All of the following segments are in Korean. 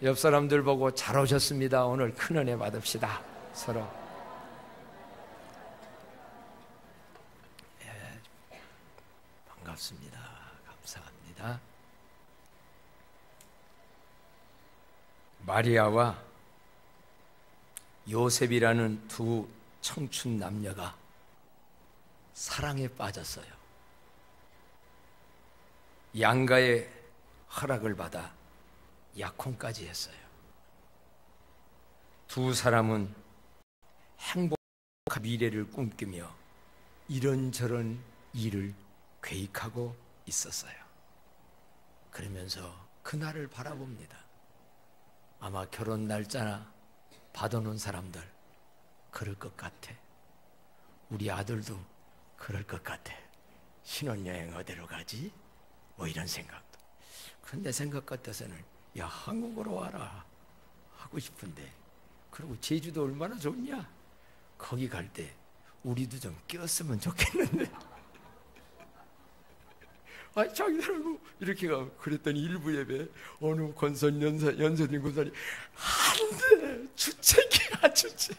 옆 사람들 보고 잘 오셨습니다. 오늘 큰 은혜 받읍시다. 서로. 예, 반갑습니다. 감사합니다. 마리아와 요셉이라는 두 청춘 남녀가 사랑에 빠졌어요. 양가의 허락을 받아 약혼까지 했어요. 두 사람은 행복한 미래를 꿈꾸며 이런저런 일을 계획하고 있었어요. 그러면서 그날을 바라봅니다. 아마 결혼 날짜나 받아놓은 사람들 그럴 것 같아. 우리 아들도 그럴 것 같아. 신혼여행 어디로 가지? 뭐 이런 생각도. 그런데 생각 같아서는 야, 한국으로 와라 하고 싶은데, 그리고 제주도 얼마나 좋냐? 거기 갈 때 우리도 좀 꼈으면 좋겠는데. 아, 자기들하고 이렇게 가. 그랬더니 일부 예배 어느 권선 연세진 권사님 한데 주책이야 주책.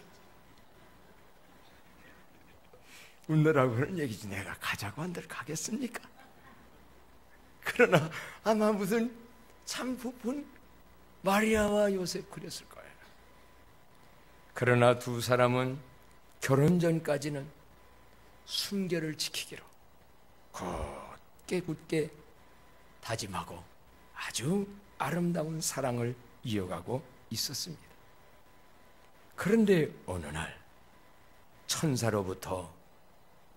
웃느라고 그런 얘기지. 내가 가자고 한들 가겠습니까? 그러나 아마 무슨 참 부푼 마리아와 요셉 그랬을 거예요. 그러나 두 사람은 결혼 전까지는 순결을 지키기로 굳게 다짐하고 아주 아름다운 사랑을 이어가고 있었습니다. 그런데 어느 날 천사로부터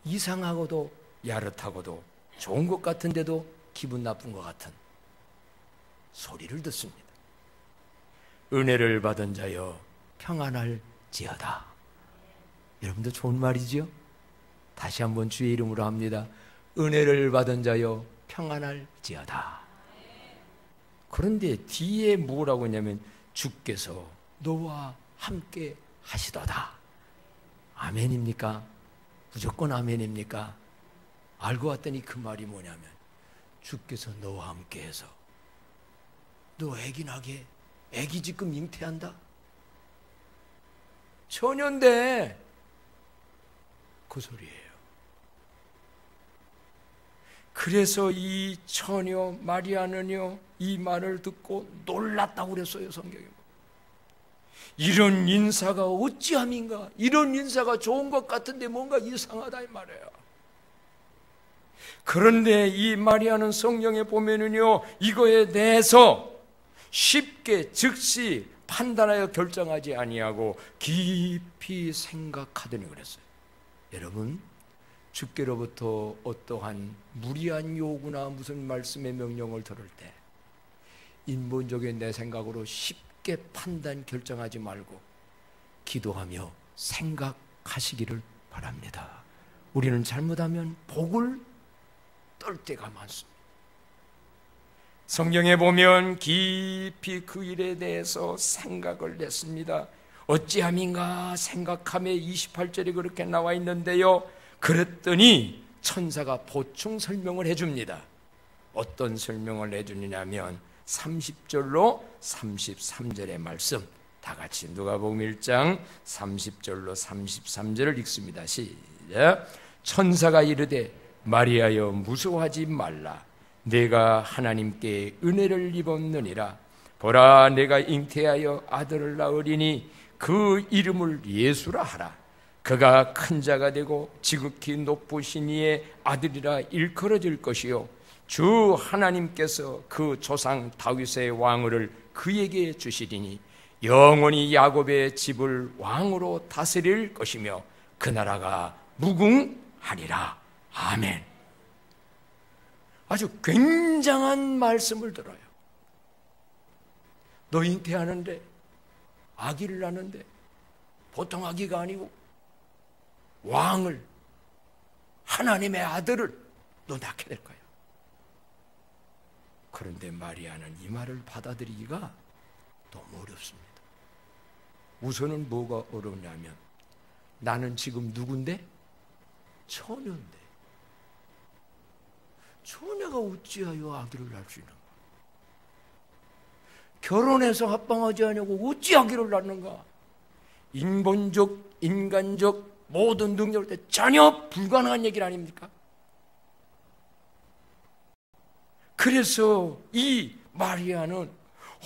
이상하고도 야릇하고도 좋은 것 같은데도 기분 나쁜 것 같은 소리를 듣습니다. 은혜를 받은 자여 평안할지어다. 여러분도 좋은 말이지요? 다시 한번 주의 이름으로 합니다. 은혜를 받은 자여 평안할지어다. 그런데 뒤에 뭐라고 하냐면 주께서 너와 함께 하시도다. 아멘입니까? 무조건 아멘입니까? 알고 왔더니 그 말이 뭐냐면 주께서 너와 함께 해서 너 애기 나게, 애기 지금 잉태한다? 처녀인데 그 소리예요. 그래서 이 처녀 마리아는요, 이 말을 듣고 놀랐다고 그랬어요. 성경에. 이런 인사가 어찌함인가? 이런 인사가 좋은 것 같은데 뭔가 이상하다 이 말이에요. 그런데 이 마리아는 성경에 보면은요, 이거에 대해서 쉽게 즉시 판단하여 결정하지 아니하고 깊이 생각하더니 그랬어요. 여러분, 주께로부터 어떠한 무리한 요구나 무슨 말씀의 명령을 들을 때 인본적인 내 생각으로 쉽게 판단 결정하지 말고 기도하며 생각하시기를 바랍니다. 우리는 잘못하면 복을 떨 때가 많습니다. 성경에 보면 깊이 그 일에 대해서 생각을 했습니다. 어찌함인가 생각함에 28절에 그렇게 나와 있는데요, 그랬더니 천사가 보충 설명을 해줍니다. 어떤 설명을 해주느냐면 30절로 33절의 말씀, 다 같이 누가복음 1장 30절로 33절을 읽습니다. 시작. 천사가 이르되 마리아여 무서워하지 말라. 내가 하나님께 은혜를 입었느니라. 보라, 내가 잉태하여 아들을 낳으리니 그 이름을 예수라 하라. 그가 큰 자가 되고 지극히 높으신 이의 아들이라 일컬어질 것이요 주 하나님께서 그 조상 다윗의 왕위를 그에게 주시리니 영원히 야곱의 집을 왕으로 다스릴 것이며 그 나라가 무궁하리라. 아멘. 아주 굉장한 말씀을 들어요. 너 잉태하는데, 아기를 낳는데 보통 아기가 아니고 왕을, 하나님의 아들을 너 낳게 될 거야. 그런데 마리아는 이 말을 받아들이기가 너무 어렵습니다. 우선은 뭐가 어렵냐면 나는 지금 누군데? 처녀인데 처녀가 어찌하여 아들을 낳을 수 있는 거야? 결혼해서 합방하지 않냐고 어찌 아기를 낳는가? 인본적, 인간적 모든 능력을 때 전혀 불가능한 얘기 아닙니까? 그래서 이 마리아는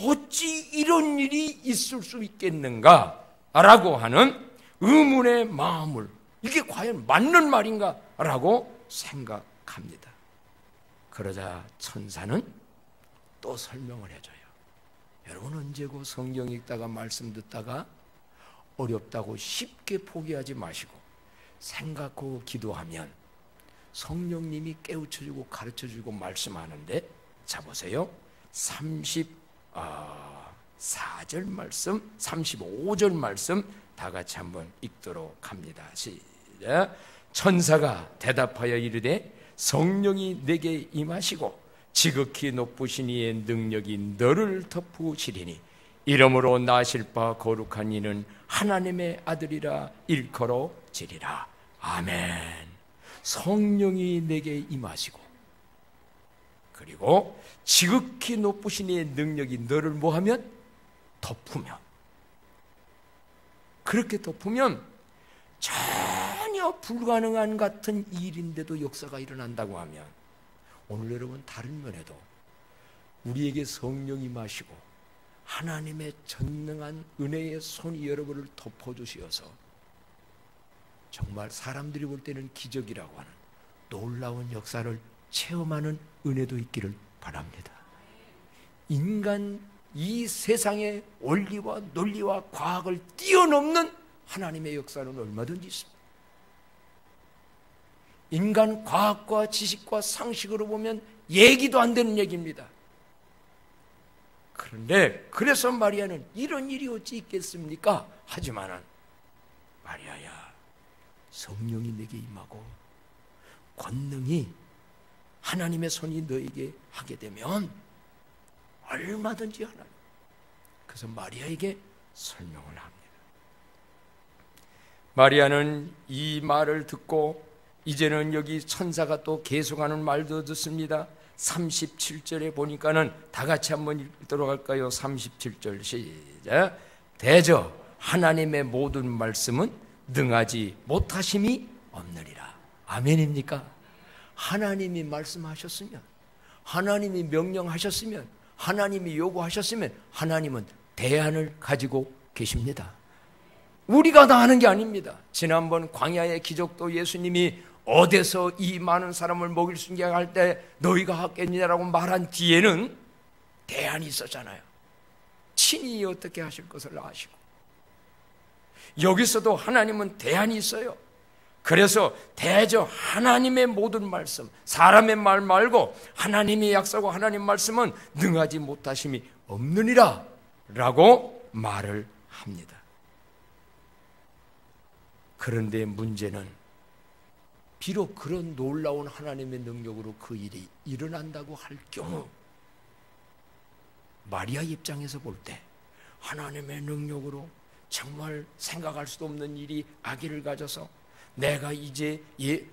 어찌 이런 일이 있을 수 있겠는가? 라고 하는 의문의 마음을, 이게 과연 맞는 말인가? 라고 생각합니다. 그러자 천사는 또 설명을 해줘요. 여러분, 언제고 성경 읽다가 말씀 듣다가 어렵다고 쉽게 포기하지 마시고 생각하고 기도하면 성령님이 깨우쳐주고 가르쳐주고 말씀하는데, 자 보세요. 34절 말씀, 35절 말씀 다 같이 한번 읽도록 합니다. 시작. 천사가 대답하여 이르되 성령이 내게 임하시고 지극히 높으신 이의 능력이 너를 덮으시리니 이러므로 나실 바 거룩한 이는 하나님의 아들이라 일컬어지리라. 아멘. 성령이 내게 임하시고 그리고 지극히 높으신 이의 능력이 너를 뭐하면? 덮으면. 그렇게 덮으면 전혀 불가능한 같은 일인데도 역사가 일어난다고 하면, 오늘 여러분 다른 면에도 우리에게 성령이 마시고 하나님의 전능한 은혜의 손이 여러분을 덮어주시어서 정말 사람들이 볼 때는 기적이라고 하는 놀라운 역사를 체험하는 은혜도 있기를 바랍니다. 인간 이 세상의 원리와 논리와 과학을 뛰어넘는 하나님의 역사는 얼마든지 있습니다. 인간 과학과 지식과 상식으로 보면 얘기도 안 되는 얘기입니다. 그런데 그래서 마리아는 이런 일이 어찌 있겠습니까? 하지만은 마리아야, 성령이 내게 임하고 권능이 하나님의 손이 너에게 하게 되면 얼마든지 하나님. 그래서 마리아에게 설명을 합니다. 마리아는 이 말을 듣고 이제는 여기 천사가 또 계속하는 말도 듣습니다. 37절에 보니까는 다 같이 한번 읽도록 할까요? 37절 시작. 대저 하나님의 모든 말씀은 능하지 못하심이 없느니라. 아멘입니까? 하나님이 말씀하셨으면, 하나님이 명령하셨으면, 하나님이 요구하셨으면 하나님은 대안을 가지고 계십니다. 우리가 다 하는 게 아닙니다. 지난번 광야의 기적도 예수님이 어디서 이 많은 사람을 먹일 수 있게 할 때 너희가 하겠느냐라고 말한 뒤에는 대안이 있었잖아요. 친히 어떻게 하실 것을 아시고, 여기서도 하나님은 대안이 있어요. 그래서 대저 하나님의 모든 말씀, 사람의 말 말고 하나님이 약속하고 하나님 말씀은 능하지 못하심이 없느니라 라고 말을 합니다. 그런데 문제는 비록 그런 놀라운 하나님의 능력으로 그 일이 일어난다고 할 경우, 마리아 입장에서 볼 때 하나님의 능력으로 정말 생각할 수도 없는 일이 아기를 가져서 내가 이제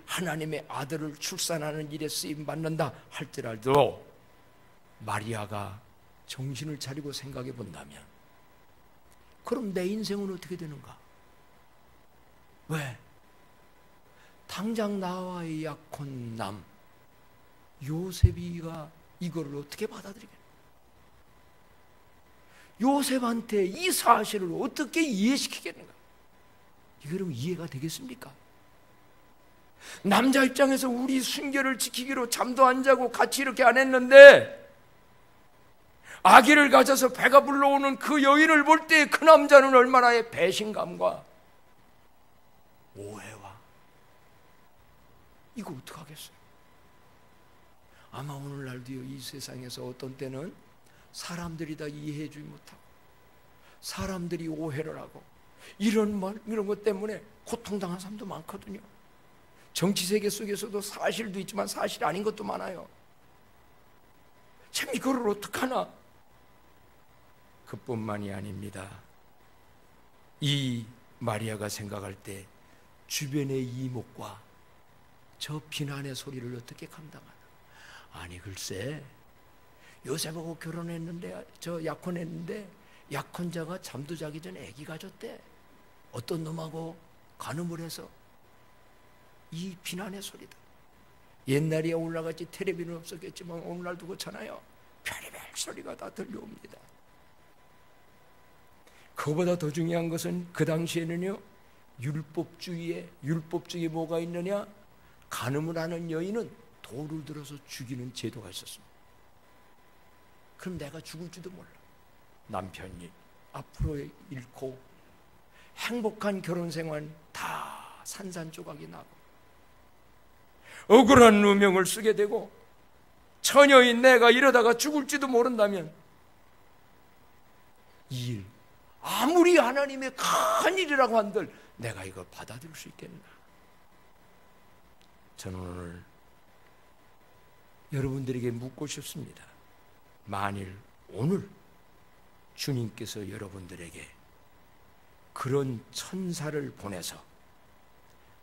하나님의 아들을 출산하는 일에 쓰임받는다 할지라도 마리아가 정신을 차리고 생각해 본다면, 그럼 내 인생은 어떻게 되는가? 왜? 당장 나와의 약혼남 요셉이가 이거를 어떻게 받아들이겠나? 요셉한테 이 사실을 어떻게 이해시키겠는가? 이게 그럼 이해가 되겠습니까? 남자 입장에서 우리 순결을 지키기로 잠도 안 자고 같이 이렇게 안 했는데 아기를 가져서 배가 불러오는 그 여인을 볼 때 그 남자는 얼마나의 배신감과 오해와, 이거 어떡하겠어요? 아마 오늘날도요, 이 세상에서 어떤 때는 사람들이 다 이해해주지 못하고 사람들이 오해를 하고 이런 것 때문에 고통당한 사람도 많거든요. 정치 세계 속에서도 사실도 있지만 사실 아닌 것도 많아요. 참 이거를 어떡하나? 그뿐만이 아닙니다. 이 마리아가 생각할 때 주변의 이목과 저 비난의 소리를 어떻게 감당하나? 아니 글쎄, 요셉하고 결혼했는데, 저 약혼했는데 약혼자가 잠도 자기 전에 아기 가졌대. 어떤 놈하고 간음을 해서. 이 비난의 소리다. 옛날에 오늘날같이 텔레비는 없었겠지만 오늘날도 그렇잖아요. 별의별 소리가 다 들려옵니다. 그보다 더 중요한 것은 그 당시에는요, 율법주의에 뭐가 있느냐? 간음을 하는 여인은 돌을 들어서 죽이는 제도가 있었습니다. 그럼 내가 죽을지도 몰라. 남편이 앞으로 잃고 행복한 결혼 생활 다 산산조각이 나고 억울한 누명을 쓰게 되고 처녀인 내가 이러다가 죽을지도 모른다면 이 일, 아무리 하나님의 큰 일이라고 한들 내가 이걸 받아들일 수 있겠나? 저는 오늘 여러분들에게 묻고 싶습니다. 만일 오늘 주님께서 여러분들에게 그런 천사를 보내서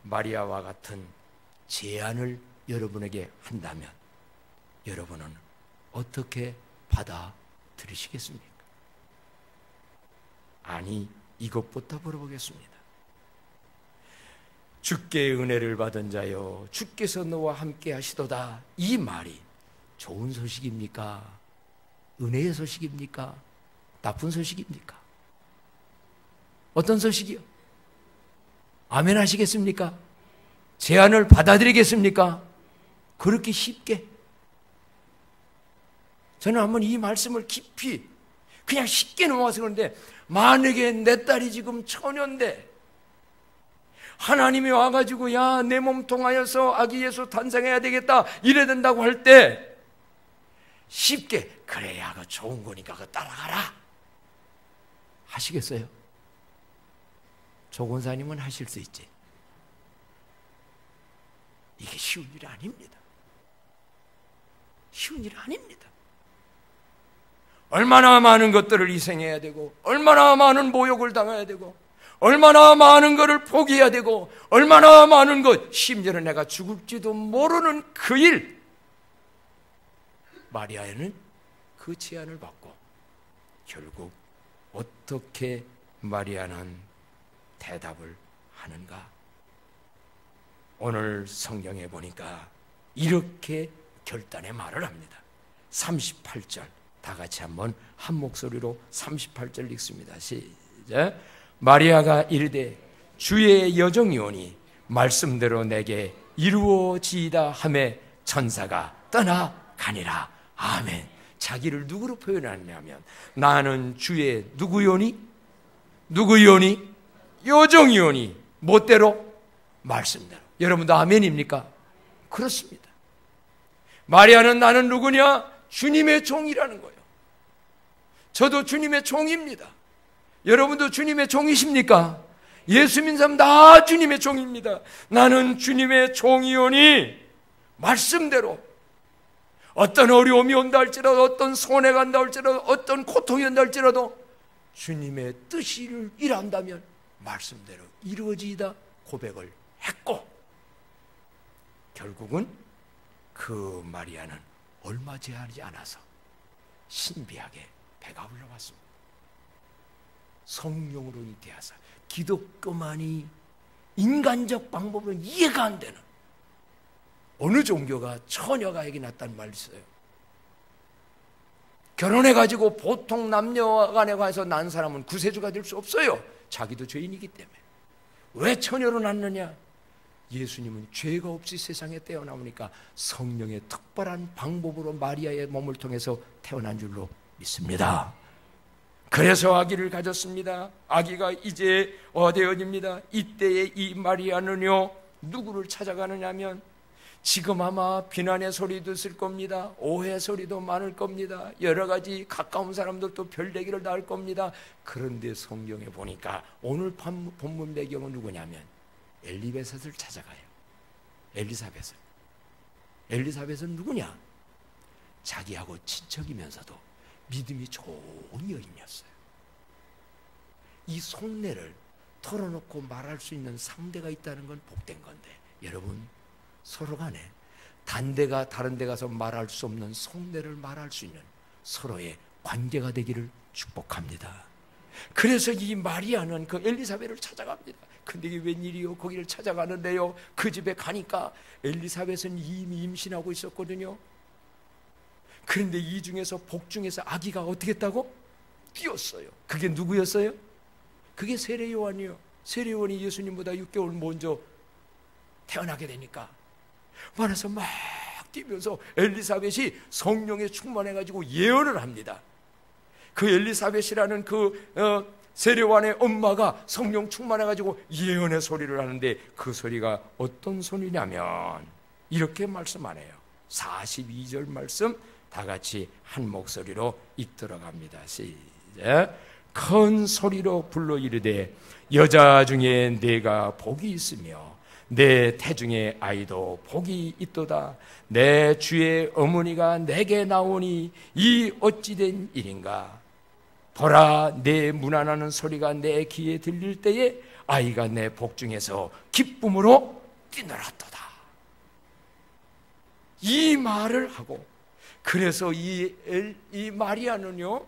마리아와 같은 제안을 여러분에게 한다면 여러분은 어떻게 받아들이시겠습니까? 아니, 이것부터 물어보겠습니다. 주께 은혜를 받은 자여, 주께서 너와 함께 하시도다. 이 말이 좋은 소식입니까? 은혜의 소식입니까? 나쁜 소식입니까? 어떤 소식이요? 아멘 하시겠습니까? 제안을 받아들이겠습니까? 그렇게 쉽게? 저는 한번 이 말씀을 깊이 그냥 쉽게 넘어가서 그런데, 만약에 내 딸이 지금 처녀인데 하나님이 와가지고 야, 내 몸 통하여서 아기 예수 탄생해야 되겠다 이래야 된다고 할 때 쉽게 그래야 그 좋은 거니까 그 따라가라 하시겠어요? 조 권사님은 하실 수 있지. 이게 쉬운 일이 아닙니다. 쉬운 일이 아닙니다. 얼마나 많은 것들을 희생해야 되고, 얼마나 많은 모욕을 당해야 되고, 얼마나 많은 것을 포기해야 되고, 얼마나 많은 것, 심지어는 내가 죽을지도 모르는 그 일. 마리아는 그 제안을 받고 결국 어떻게 마리아는 대답을 하는가? 오늘 성경에 보니까 이렇게 결단의 말을 합니다. 38절 다 같이 한번 한 목소리로 38절 읽습니다. 시작. 마리아가 이르되 주의 여종이 오니 말씀대로 내게 이루어지이다 하매 천사가 떠나가니라. 아멘. 자기를 누구로 표현하냐면 나는 주의 누구요니? 누구요니? 여종이요니. 뭐대로? 말씀대로. 여러분도 아멘입니까? 그렇습니다. 마리아는 나는 누구냐? 주님의 종이라는 거예요. 저도 주님의 종입니다. 여러분도 주님의 종이십니까? 예수 믿는 사람 다 주님의 종입니다. 나는 주님의 종이오니 말씀대로 어떤 어려움이 온다 할지라도, 어떤 손해가 온다 할지라도, 어떤 고통이 온다 할지라도 주님의 뜻을 일한다면 말씀대로 이루어지이다 고백을 했고, 결국은 그 마리아는 얼마 지나지 않아서 신비하게 배가 올라왔습니다. 성령으로 잉태하사. 기독교만이 인간적 방법으로 이해가 안 되는, 어느 종교가 처녀가 아기 낳았다는 말이 있어요. 결혼해가지고 보통 남녀 간에 가서 난 사람은 구세주가 될 수 없어요. 자기도 죄인이기 때문에. 왜 처녀로 낳느냐? 예수님은 죄가 없이 세상에 태어나오니까 성령의 특별한 방법으로 마리아의 몸을 통해서 태어난 줄로 믿습니다. 그래서 아기를 가졌습니다. 아기가 이제 어대언입니다. 이때에 이 마리아는요, 누구를 찾아가느냐면, 지금 아마 비난의 소리도 있을 겁니다. 오해 소리도 많을 겁니다. 여러 가지 가까운 사람들도 별얘기를 다 할 겁니다. 그런데 성경에 보니까 오늘 본문 배경은 누구냐면 엘리베셋을 찾아가요. 엘리사벳은 누구냐? 자기하고 친척이면서도 믿음이 좋은 여인이었어요. 이 속내를 털어놓고 말할 수 있는 상대가 있다는 건 복된 건데, 여러분 서로 간에 다른 데 가서 말할 수 없는 속내를 말할 수 있는 서로의 관계가 되기를 축복합니다. 그래서 이 마리아는 그 엘리사벳을 찾아갑니다. 근데 이게 웬일이요? 거기를 찾아가는데요, 그 집에 가니까 엘리사벳은 이미 임신하고 있었거든요. 그런데 이 중에서 복 중에서 아기가 어떻게 했다고? 뛰었어요. 그게 누구였어요? 그게 세례 요한이요. 세례 요한이 예수님보다 6개월 먼저 태어나게 되니까 말해서 막 뛰면서 엘리사벳이 성령에 충만해가지고 예언을 합니다. 그 엘리사벳이라는 그 세례요한의 엄마가 성령 충만해가지고 예언의 소리를 하는데, 그 소리가 어떤 소리냐면 이렇게 말씀하네요. 42절 말씀 다 같이 한 목소리로 읽도록 합니다. 시작. 큰 소리로 불러 이르되 여자 중에 내가 복이 있으며 내 태중의 아이도 복이 있도다. 내 주의 어머니가 내게 나오니 이 어찌된 일인가. 보라, 내 문안하는 소리가 내 귀에 들릴 때에 아이가 내 복중에서 기쁨으로 뛰놀았도다. 이 말을 하고, 그래서 이 마리아는요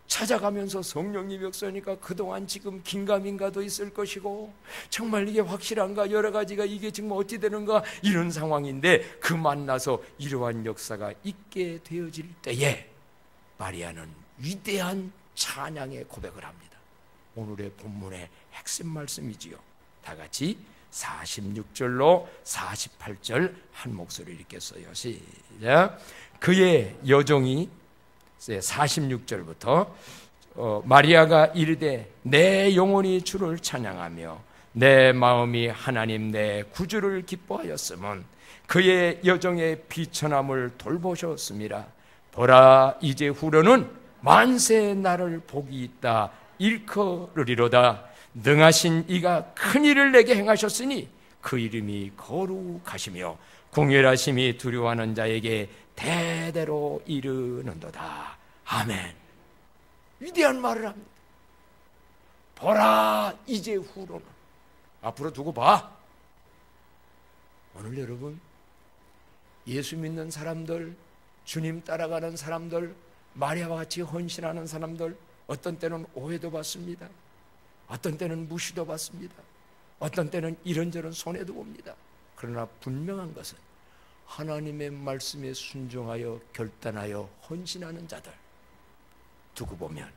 찾아가면서 성령님 역사니까 그동안 지금 긴가민가도 있을 것이고, 정말 이게 확실한가, 여러 가지가 이게 지금 어찌 되는가, 이런 상황인데 그 만나서 이러한 역사가 있게 되어질 때에 마리아는 위대한 찬양의 고백을 합니다. 오늘의 본문의 핵심 말씀이지요. 다 같이 46절로 48절 한 목소리 읽겠어요. 시작. 그의 여종이 46절부터 마리아가 이르되 내 영혼이 주를 찬양하며 내 마음이 하나님 내 구주를 기뻐하였으면 그의 여종의 비천함을 돌보셨습니다. 보라, 이제 후로는 만세 나를 복이 있다 일컬으리로다. 능하신 이가 큰 일을 내게 행하셨으니 그 이름이 거룩하시며 궁휼하심이 두려워하는 자에게 대대로 이르는도다. 아멘. 위대한 말을 합니다. 보라, 이제 후로는, 앞으로 두고 봐. 오늘 여러분, 예수 믿는 사람들, 주님 따라가는 사람들, 마리아와 같이 헌신하는 사람들, 어떤 때는 오해도 받습니다. 어떤 때는 무시도 받습니다. 어떤 때는 이런저런 손해도 봅니다. 그러나 분명한 것은 하나님의 말씀에 순종하여 결단하여 헌신하는 자들 두고 보면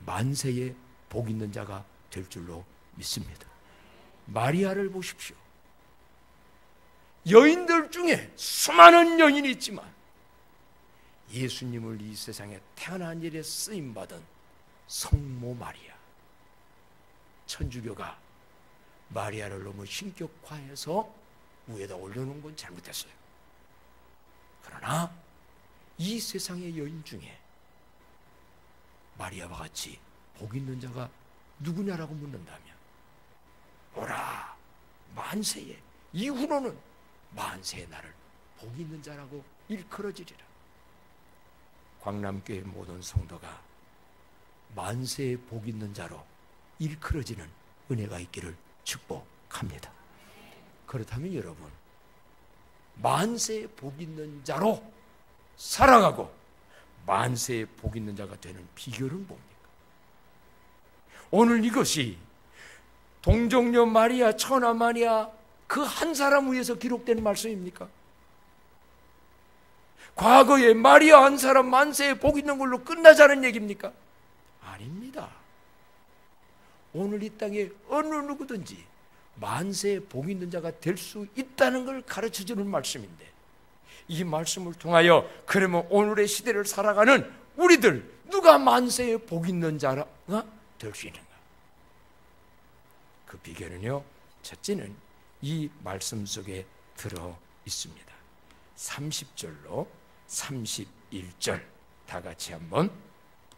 만세의 복 있는 자가 될 줄로 믿습니다. 마리아를 보십시오. 여인들 중에 수많은 여인이 있지만 예수님을 이 세상에 태어난 일에 쓰임받은 성모 마리아, 천주교가 마리아를 너무 신격화해서 위에다 올려놓은 건 잘못했어요. 그러나 이 세상의 여인 중에 마리아와 같이 복 있는 자가 누구냐라고 묻는다면, 오라, 만세에, 이후로는 만세의 날을 복 있는 자라고 일컬어지리라. 광남교회 모든 성도가 만세의 복 있는 자로 일컬어지는 은혜가 있기를 축복합니다. 그렇다면 여러분, 만세의 복 있는 자로 살아가고 만세의 복 있는 자가 되는 비결은 뭡니까? 오늘 이것이 동정녀 마리아, 처나 마리아 그 한 사람 위해서 기록된 말씀입니까? 과거에 마리아 한 사람 만세에 복 있는 걸로 끝나자는 얘기입니까? 아닙니다. 오늘 이 땅에 어느 누구든지 만세에 복 있는 자가 될 수 있다는 걸 가르쳐주는 말씀인데, 이 말씀을 통하여 그러면 오늘의 시대를 살아가는 우리들 누가 만세에 복 있는 자가 될 수 있는가? 그 비결은요, 첫째는 이 말씀 속에 들어 있습니다. 30절로 31절 다 같이 한번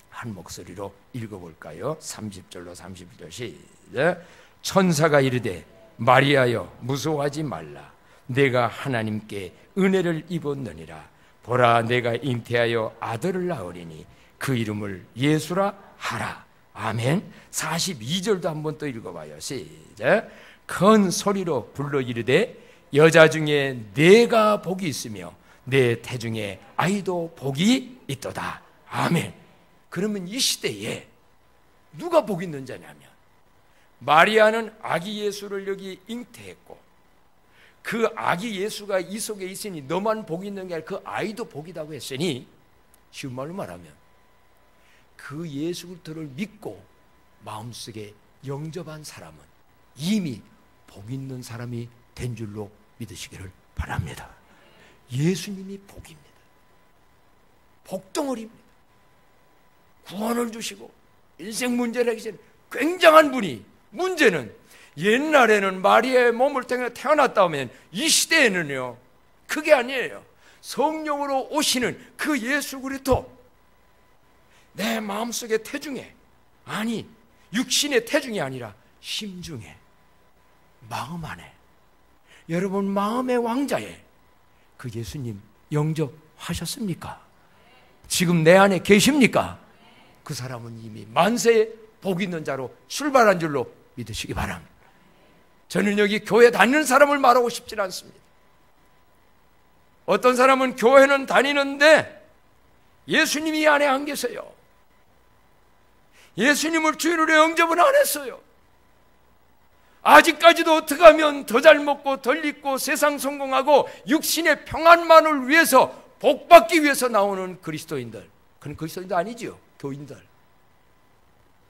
한 목소리로 읽어볼까요? 30절로 31절 시작. 천사가 이르되 마리아여 무서워하지 말라. 내가 하나님께 은혜를 입었느니라. 보라, 내가 잉태하여 아들을 낳으리니 그 이름을 예수라 하라. 아멘. 42절도 한번 또 읽어봐요. 시작. 큰 소리로 불러 이르되 여자 중에 내가 복이 있으며 내 태중에 아이도 복이 있도다. 아멘. 그러면 이 시대에 누가 복 있는 자냐면, 마리아는 아기 예수를 여기 잉태했고 그 아기 예수가 이 속에 있으니 너만 복 있는 게 아니라 그 아이도 복이라고 했으니, 쉬운 말로 말하면 그 예수 그리스도를 믿고 마음속에 영접한 사람은 이미 복 있는 사람이 된 줄로 믿으시기를 바랍니다. 예수님이 복입니다. 복덩어리입니다. 구원을 주시고 인생 문제를 해결하시는 굉장한 분이, 문제는 옛날에는 마리아의 몸을 통해 태어났다 하면 이 시대에는요 그게 아니에요. 성령으로 오시는 그 예수 그리스도, 내 마음속의 태중에, 아니 육신의 태중이 아니라 심중에, 마음 안에, 여러분 마음의 왕자에 그 예수님 영접하셨습니까? 지금 내 안에 계십니까? 그 사람은 이미 만세의 복 있는 자로 출발한 줄로 믿으시기 바랍니다. 저는 여기 교회 다니는 사람을 말하고 싶지 않습니다. 어떤 사람은 교회는 다니는데 예수님이 안에 안 계세요. 예수님을 주인으로 영접은 안 했어요. 아직까지도 어떻게 하면 더 잘 먹고 덜 입고 세상 성공하고 육신의 평안만을 위해서, 복받기 위해서 나오는 그리스도인들, 그건 그리스도인도 아니지요. 교인들.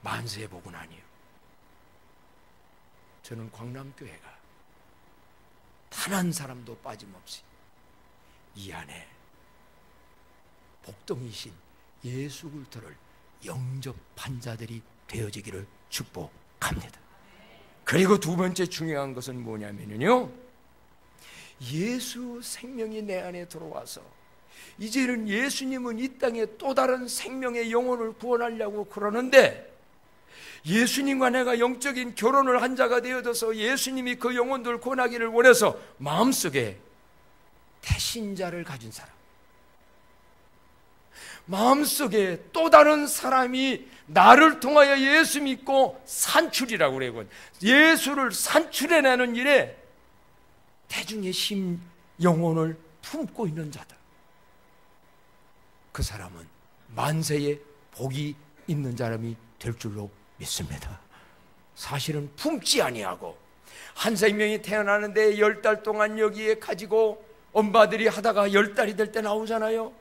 만세의 복은 아니에요. 저는 광남교회가 단 한 사람도 빠짐없이 이 안에 복덩이신 예수 그리스도를 영접한 자들이 되어지기를 축복합니다. 그리고 두 번째 중요한 것은 뭐냐면요, 예수 생명이 내 안에 들어와서 이제는 예수님은 이 땅에 또 다른 생명의 영혼을 구원하려고 그러는데, 예수님과 내가 영적인 결혼을 한 자가 되어져서 예수님이 그 영혼들 구원하기를 원해서 마음속에 태신자를 가진 사람, 마음속에 또 다른 사람이 나를 통하여 예수 믿고 산출이라고 그래요. 예수를 산출해내는 일에 태중의 심 영혼을 품고 있는 자다. 그 사람은 만세의 복이 있는 사람이 될 줄로 믿습니다. 사실은 품지 아니하고 한 생명이 태어나는데 10달 동안 여기에 가지고 엄마들이 하다가 10달이 될 때 나오잖아요.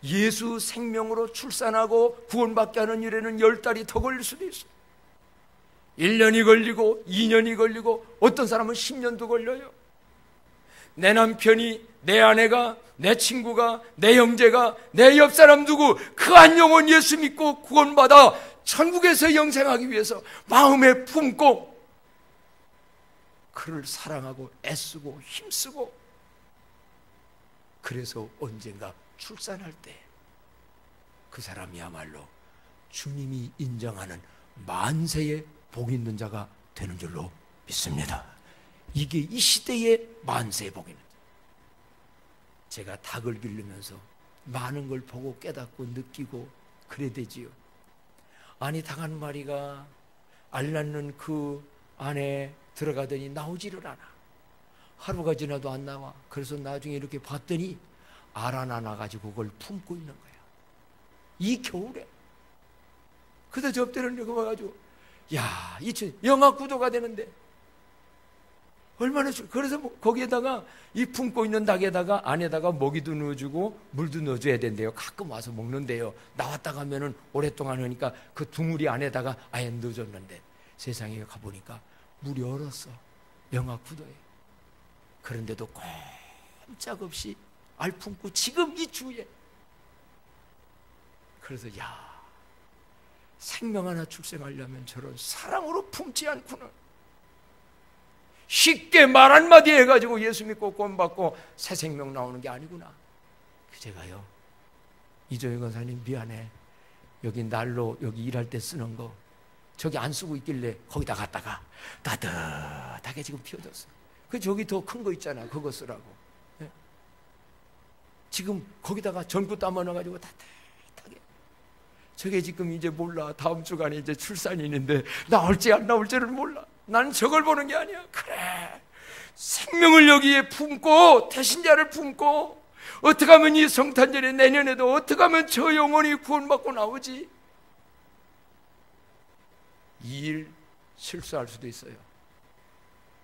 예수 생명으로 출산하고 구원받게 하는 일에는 10달이 더 걸릴 수도 있어요. 1년이 걸리고 2년이 걸리고 어떤 사람은 10년도 걸려요. 내 남편이, 내 아내가, 내 친구가, 내 형제가, 내 옆사람 누구, 그 한 영혼 예수 믿고 구원받아 천국에서 영생하기 위해서 마음에 품고 그를 사랑하고 애쓰고 힘쓰고, 그래서 언젠가 출산할 때 그 사람이야말로 주님이 인정하는 만세의 복 있는 자가 되는 줄로 믿습니다. 이게 이 시대의 만세의 복 있는 자. 제가 닭을 기르면서 많은 걸 보고 깨닫고 느끼고 그래야 되지요. 아니, 닭 한 마리가 알 낳는 그 안에 들어가더니 나오지를 않아. 하루가 지나도 안 나와. 그래서 나중에 이렇게 봤더니 알 하나 나가지고 그걸 품고 있는 거야. 이 겨울에. 그래서 저 때는 여기 와가지고, 야, 이 영화 구도가 되는데 얼마나 그래서 거기에다가 이 품고 있는 닭에다가 안에다가 먹이도 넣어주고 물도 넣어줘야 된대요. 가끔 와서 먹는데요. 나왔다 가면은 오랫동안 하니까 그 둥우리 안에다가 아예 넣어줬는데, 세상에 가보니까 물이 얼었어. 영하 9도에. 그런데도 꼼짝없이 알 품고 지금 이 주에. 그래서 야, 생명 하나 출생하려면 저런 사랑으로 품지 않고는, 쉽게 말 한마디 해가지고 예수 믿고 구원받고 새 생명 나오는 게 아니구나. 제가요, 이조영 권사님 미안해, 여기 난로 여기 일할 때 쓰는 거 저기 안 쓰고 있길래 거기다 갖다가 따뜻하게 지금 피워졌어. 그 저기 더 큰 거 있잖아, 그거 쓰라고. 네? 지금 거기다가 전구 담아놔가지고 따뜻하게. 저게 지금 이제 몰라. 다음 주간에 이제 출산이 있는데 나올지 안 나올지를 몰라. 나는 저걸 보는 게 아니야. 그래, 생명을 여기에 품고 태신자를 품고 어떻게 하면 이 성탄절에 내년에도 어떻게 하면 저 영혼이 구원받고 나오지? 이 일 실수할 수도 있어요.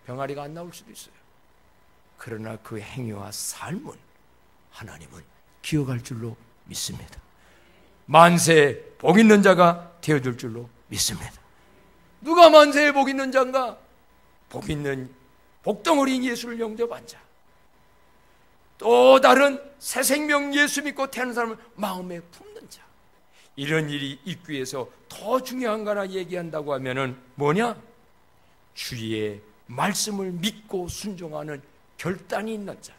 병아리가 안 나올 수도 있어요. 그러나 그 행위와 삶은 하나님은 기억할 줄로 믿습니다. 만세에 복 있는 자가 되어줄 줄로 믿습니다. 누가 만세에 복 있는 자인가? 복 있는 복덩어리 예수를 영접한 자, 또 다른 새 생명 예수 믿고 태어난 사람을 마음에 품는 자. 이런 일이 있기 위해서 더 중요한 거 하나 얘기한다고 하면은 뭐냐? 주의 말씀을 믿고 순종하는 결단이 있는 자.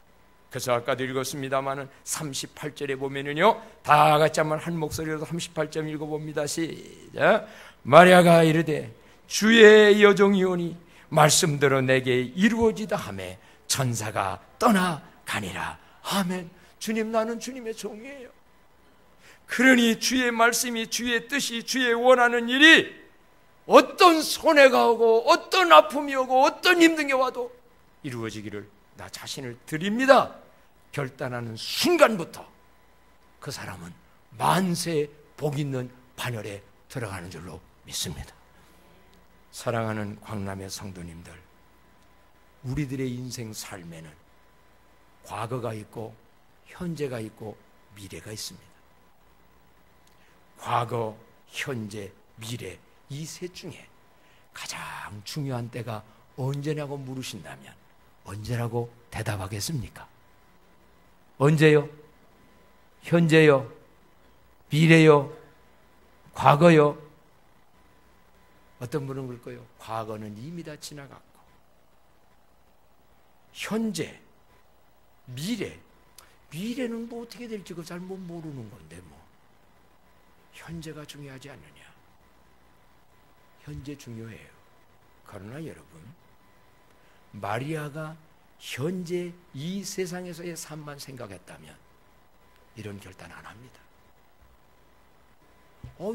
그래서 아까도 읽었습니다마는 38절에 보면은요, 다 같이 한번 한 목소리로 38절 읽어봅니다. 시작. 마리아가 이르되 주의 여종이오니 말씀대로 내게 이루어지다 하매 천사가 떠나가니라. 아멘. 주님, 나는 주님의 종이에요. 그러니 주의 말씀이, 주의 뜻이, 주의 원하는 일이 어떤 손해가 오고 어떤 아픔이 오고 어떤 힘든 게 와도 이루어지기를 나 자신을 드립니다 결단하는 순간부터 그 사람은 만세 복 있는 반열에 들어가는 줄로 믿습니다. 사랑하는 광남의 성도님들, 우리들의 인생 삶에는 과거가 있고 현재가 있고 미래가 있습니다. 과거, 현재, 미래 이 셋 중에 가장 중요한 때가 언제냐고 물으신다면 언제라고 대답하겠습니까? 언제요? 현재요? 미래요? 과거요? 어떤 분은 그럴 거예요. 과거는 이미 다 지나갔고 현재, 미래는 뭐 어떻게 될지 그 잘못 모르는 건데 뭐 현재가 중요하지 않느냐? 현재 중요해요. 그러나 여러분, 마리아가 현재 이 세상에서의 삶만 생각했다면 이런 결단 안 합니다.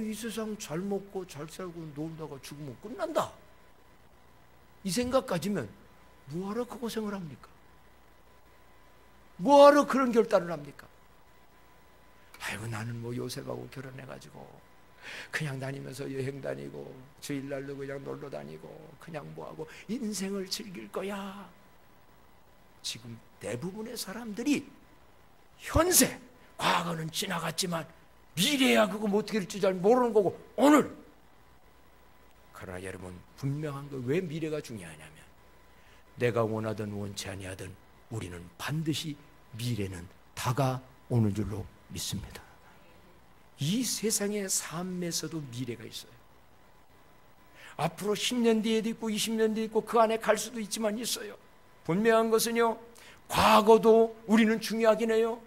이 세상 잘 먹고 잘 살고 놀다가 죽으면 끝난다, 이 생각 가지면 뭐하러 그 고생을 합니까? 뭐하러 그런 결단을 합니까? 아이고, 나는 뭐 요셉하고 결혼해가지고 그냥 다니면서 여행 다니고 주일날도 그냥 놀러 다니고 그냥 뭐하고 인생을 즐길 거야. 지금 대부분의 사람들이 현세, 과거는 지나갔지만 미래야 그거 뭐 어떻게 될지 잘 모르는 거고 오늘. 그러나 여러분, 분명한 거 왜 미래가 중요하냐면 내가 원하든 원치 아니하든 우리는 반드시 미래는 다가오는 줄로 믿습니다. 이 세상의 삶에서도 미래가 있어요. 앞으로 10년 뒤에도 있고 20년 뒤에 있고 그 안에 갈 수도 있지만 있어요. 분명한 것은요, 과거도 우리는 중요하긴 해요.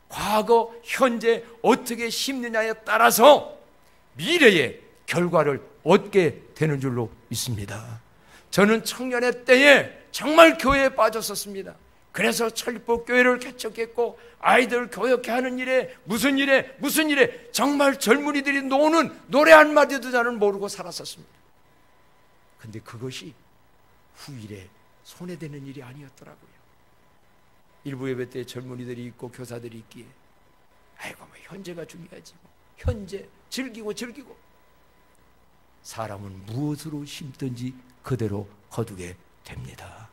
과거, 현재 어떻게 심느냐에 따라서 미래의 결과를 얻게 되는 줄로 믿습니다. 저는 청년의 때에 정말 교회에 빠졌었습니다. 그래서 천리법교회를 개척했고 아이들 교육해 하는 일에 무슨 일에 정말 젊은이들이 노는 노래 한마디도 나는 모르고 살았었습니다. 근데 그것이 후일에 손해되는 일이 아니었더라고요. 일부 예배 때 젊은이들이 있고 교사들이 있기에 아이고 뭐 현재가 중요하지 뭐. 현재 즐기고 사람은 무엇으로 심든지 그대로 거두게 됩니다.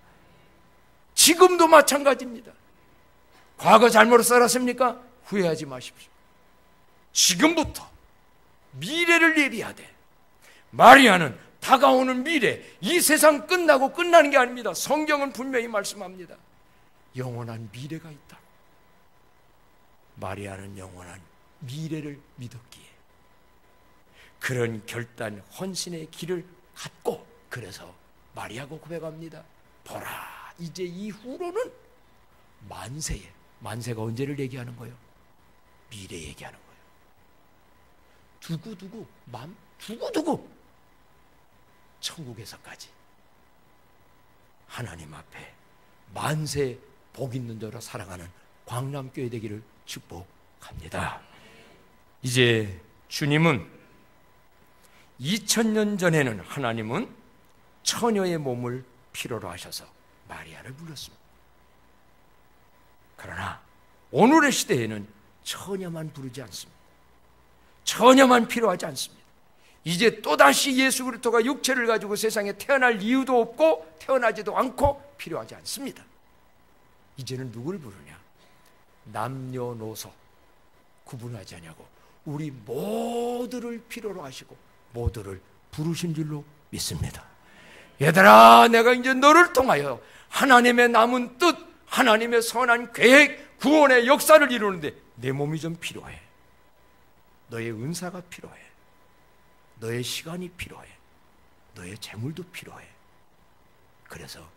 지금도 마찬가지입니다. 과거 잘못 살았습니까? 후회하지 마십시오. 지금부터 미래를 예비하되, 마리아는 다가오는 미래, 이 세상 끝나고 끝나는 게 아닙니다. 성경은 분명히 말씀합니다. 영원한 미래가 있다고. 마리아는 영원한 미래를 믿었기에 그런 결단, 헌신의 길을 갖고, 그래서 마리아가 고백합니다. 보라, 이제 이후로는 만세가 언제를 얘기하는 거예요? 미래 얘기하는 거예요. 두고두고 천국에서까지 하나님 앞에 만세 복 있는 자로 살아가는 광남교회 되기를 축복합니다. 이제 주님은 2000년 전에는 하나님은 처녀의 몸을 필요로 하셔서 마리아를 불렀습니다. 그러나 오늘의 시대에는 처녀만 부르지 않습니다. 처녀만 필요하지 않습니다. 이제 또다시 예수 그리스도가 육체를 가지고 세상에 태어날 이유도 없고 태어나지도 않고 필요하지 않습니다. 이제는 누굴 부르냐? 남녀노소 구분하지 않냐고 우리 모두를 필요로 하시고 모두를 부르신 줄로 믿습니다. 얘들아, 내가 이제 너를 통하여 하나님의 남은 뜻, 하나님의 선한 계획, 구원의 역사를 이루는데 내 몸이 좀 필요해. 너의 은사가 필요해. 너의 시간이 필요해. 너의 재물도 필요해. 그래서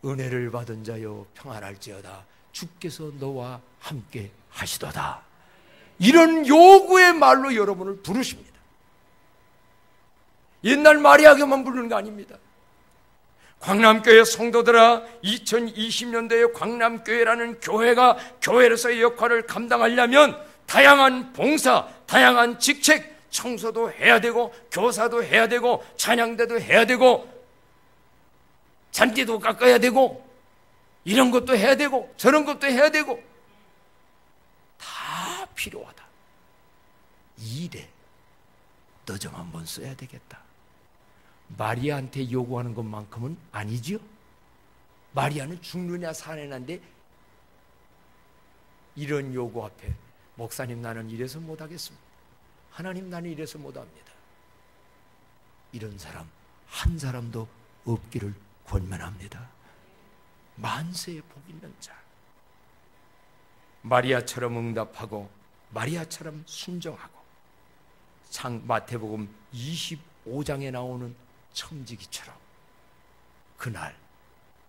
은혜를 받은 자여 평안할지어다. 주께서 너와 함께 하시도다. 이런 요구의 말로 여러분을 부르십니다. 옛날 마리아교만 부르는 거 아닙니다. 광남교회 성도들아, 2020년도에 광남교회라는 교회가 교회로서의 역할을 감당하려면 다양한 봉사, 다양한 직책, 청소도 해야 되고 교사도 해야 되고 찬양대도 해야 되고 잔디도 깎아야 되고 이런 것도 해야 되고 저런 것도 해야 되고 다 필요하다. 이 일에 너 좀 한번 써야 되겠다. 마리아한테 요구하는 것만큼은 아니지요. 마리아는 죽느냐 사느냐인데 이런 요구 앞에 목사님 나는 이래서 못하겠습니다. 하나님 나는 이래서 못합니다. 이런 사람 한 사람도 없기를 권면합니다. 만세에 복 있는 자, 마리아처럼 응답하고 마리아처럼 순종하고 마태복음 25장에 나오는 청지기처럼 그날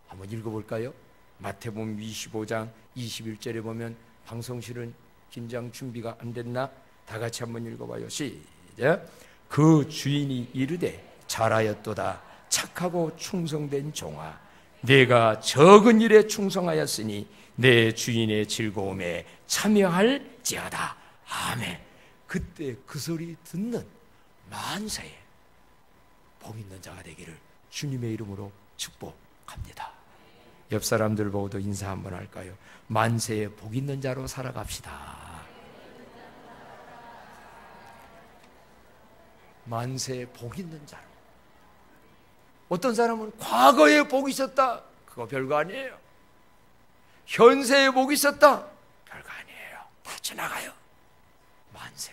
한번 읽어볼까요? 마태복음 25장 21절에 보면 방송실은 긴장 준비가 안 됐나? 다 같이 한번 읽어봐요. 시작. 그 주인이 이르되 잘하였도다 착하고 충성된 종아, 내가 적은 일에 충성하였으니 내 주인의 즐거움에 참여할지어다. 아멘. 그때 그 소리 듣는 만세에 복 있는 자가 되기를 주님의 이름으로 축복합니다. 옆 사람들 보고도 인사 한번 할까요? 만세에 복 있는 자로 살아갑시다. 만세에 복 있는 자로. 어떤 사람은 과거에 복이 있었다. 그거 별거 아니에요. 현세에 복이 있었다. 별거 아니에요. 다 지나가요. 만세.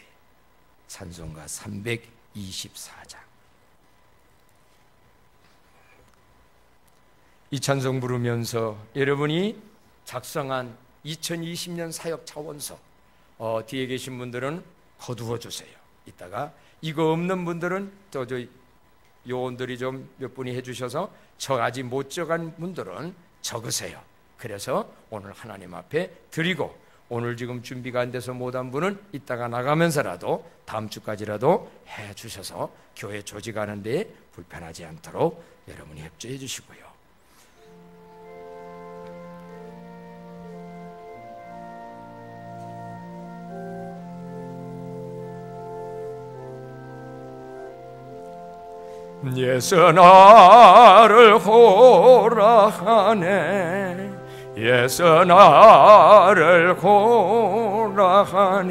찬송가 324장. 이 찬송 부르면서 여러분이 작성한 2020년 사역 차원서 뒤에 계신 분들은 거두어 주세요. 이따가 이거 없는 분들은 저 요원들이 좀 몇 분이 해주셔서 아직 못 적은 분들은 적으세요. 그래서 오늘 하나님 앞에 드리고 오늘 지금 준비가 안 돼서 못한 분은 이따가 나가면서라도 다음 주까지라도 해주셔서 교회 조직하는 데 불편하지 않도록 여러분이 협조해 주시고요. 예수 나를 호라하네. 예수 나를 호라하네.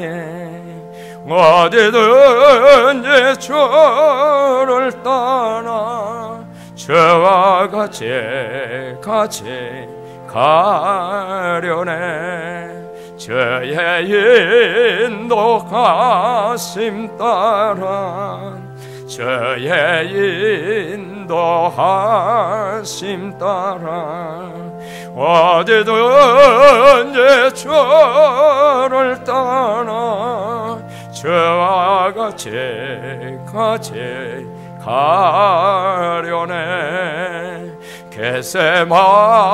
어디든지 주를 따라 저와 같이 가려네. 저의 인도하심 따라 저의 인도하심 따라 어디든지 주를 따라 저와 같이 가려네. 겟세마네